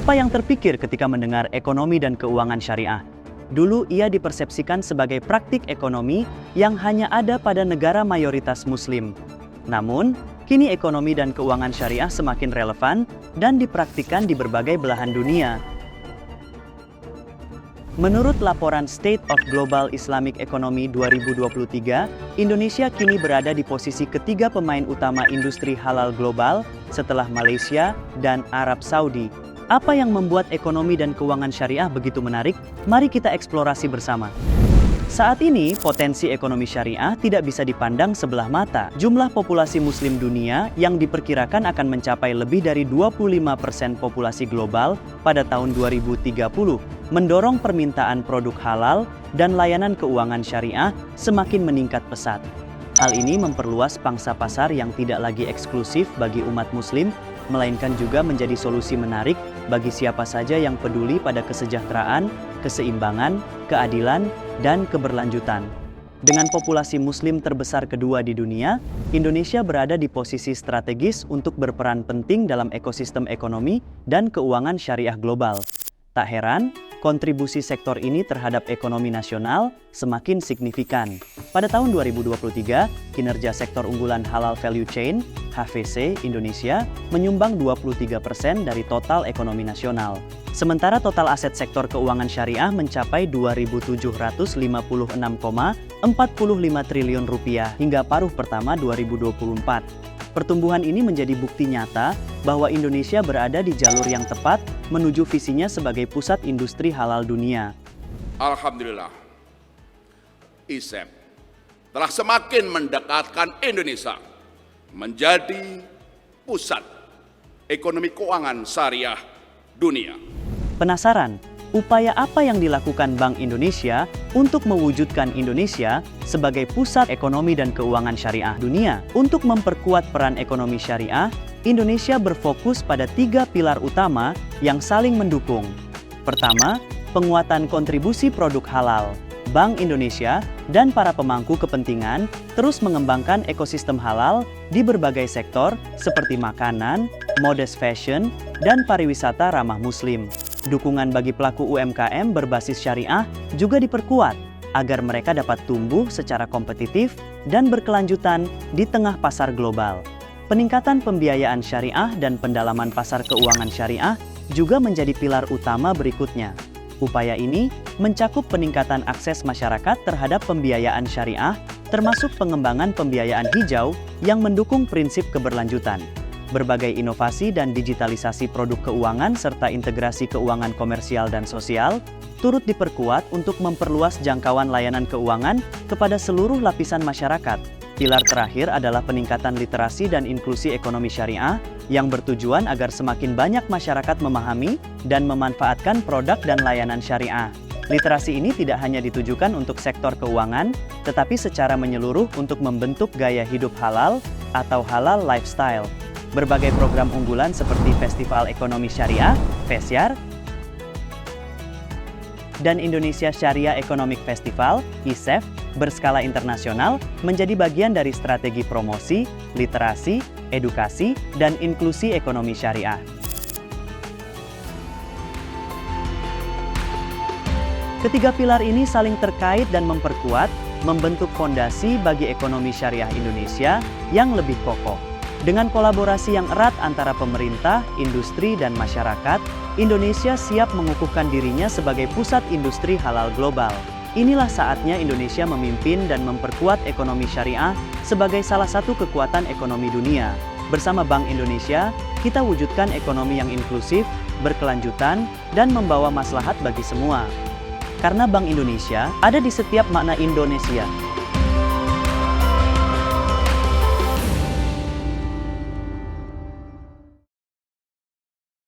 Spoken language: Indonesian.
Apa yang terpikir ketika mendengar ekonomi dan keuangan syariah? Dulu ia dipersepsikan sebagai praktik ekonomi yang hanya ada pada negara mayoritas Muslim. Namun, kini ekonomi dan keuangan syariah semakin relevan dan dipraktikkan di berbagai belahan dunia. Menurut laporan State of Global Islamic Economy 2023, Indonesia kini berada di posisi ketiga pemain utama industri halal global setelah Malaysia dan Arab Saudi. Apa yang membuat ekonomi dan keuangan syariah begitu menarik? Mari kita eksplorasi bersama. Saat ini, potensi ekonomi syariah tidak bisa dipandang sebelah mata. Jumlah populasi muslim dunia yang diperkirakan akan mencapai lebih dari 25% populasi global pada tahun 2030, mendorong permintaan produk halal dan layanan keuangan syariah semakin meningkat pesat. Hal ini memperluas pangsa pasar yang tidak lagi eksklusif bagi umat muslim, melainkan juga menjadi solusi menarik bagi siapa saja yang peduli pada kesejahteraan, keseimbangan, keadilan, dan keberlanjutan. Dengan populasi muslim terbesar kedua di dunia, Indonesia berada di posisi strategis untuk berperan penting dalam ekosistem ekonomi dan keuangan syariah global. Tak heran, kontribusi sektor ini terhadap ekonomi nasional semakin signifikan. Pada tahun 2023, kinerja sektor unggulan halal value chain (HVC) Indonesia menyumbang 23% dari total ekonomi nasional. Sementara total aset sektor keuangan syariah mencapai Rp2.756,45 triliun hingga paruh pertama 2024. Pertumbuhan ini menjadi bukti nyata bahwa Indonesia berada di jalur yang tepat menuju visinya sebagai pusat industri halal dunia. Alhamdulillah, ISEF telah semakin mendekatkan Indonesia menjadi pusat ekonomi keuangan syariah dunia. Penasaran? Upaya apa yang dilakukan Bank Indonesia untuk mewujudkan Indonesia sebagai pusat ekonomi dan keuangan syariah dunia? Untuk memperkuat peran ekonomi syariah, Indonesia berfokus pada 3 pilar utama yang saling mendukung. Pertama, penguatan kontribusi produk halal. Bank Indonesia dan para pemangku kepentingan terus mengembangkan ekosistem halal di berbagai sektor seperti makanan, modest fashion, dan pariwisata ramah muslim. Dukungan bagi pelaku UMKM berbasis syariah juga diperkuat agar mereka dapat tumbuh secara kompetitif dan berkelanjutan di tengah pasar global. Peningkatan pembiayaan syariah dan pendalaman pasar keuangan syariah juga menjadi pilar utama berikutnya. Upaya ini mencakup peningkatan akses masyarakat terhadap pembiayaan syariah, termasuk pengembangan pembiayaan hijau yang mendukung prinsip keberlanjutan. Berbagai inovasi dan digitalisasi produk keuangan serta integrasi keuangan komersial dan sosial turut diperkuat untuk memperluas jangkauan layanan keuangan kepada seluruh lapisan masyarakat. Pilar terakhir adalah peningkatan literasi dan inklusi ekonomi syariah yang bertujuan agar semakin banyak masyarakat memahami dan memanfaatkan produk dan layanan syariah. Literasi ini tidak hanya ditujukan untuk sektor keuangan, tetapi secara menyeluruh untuk membentuk gaya hidup halal atau halal lifestyle. Berbagai program unggulan seperti Festival Ekonomi Syariah, FESYAR, dan Indonesia Syariah Economic Festival, ISEF, berskala internasional menjadi bagian dari strategi promosi, literasi, edukasi, dan inklusi ekonomi syariah. Ketiga pilar ini saling terkait dan memperkuat, membentuk fondasi bagi ekonomi syariah Indonesia yang lebih kokoh. Dengan kolaborasi yang erat antara pemerintah, industri, dan masyarakat, Indonesia siap mengukuhkan dirinya sebagai pusat industri halal global. Inilah saatnya Indonesia memimpin dan memperkuat ekonomi syariah sebagai salah satu kekuatan ekonomi dunia. Bersama Bank Indonesia, kita wujudkan ekonomi yang inklusif, berkelanjutan, dan membawa maslahat bagi semua. Karena Bank Indonesia ada di setiap makna Indonesia.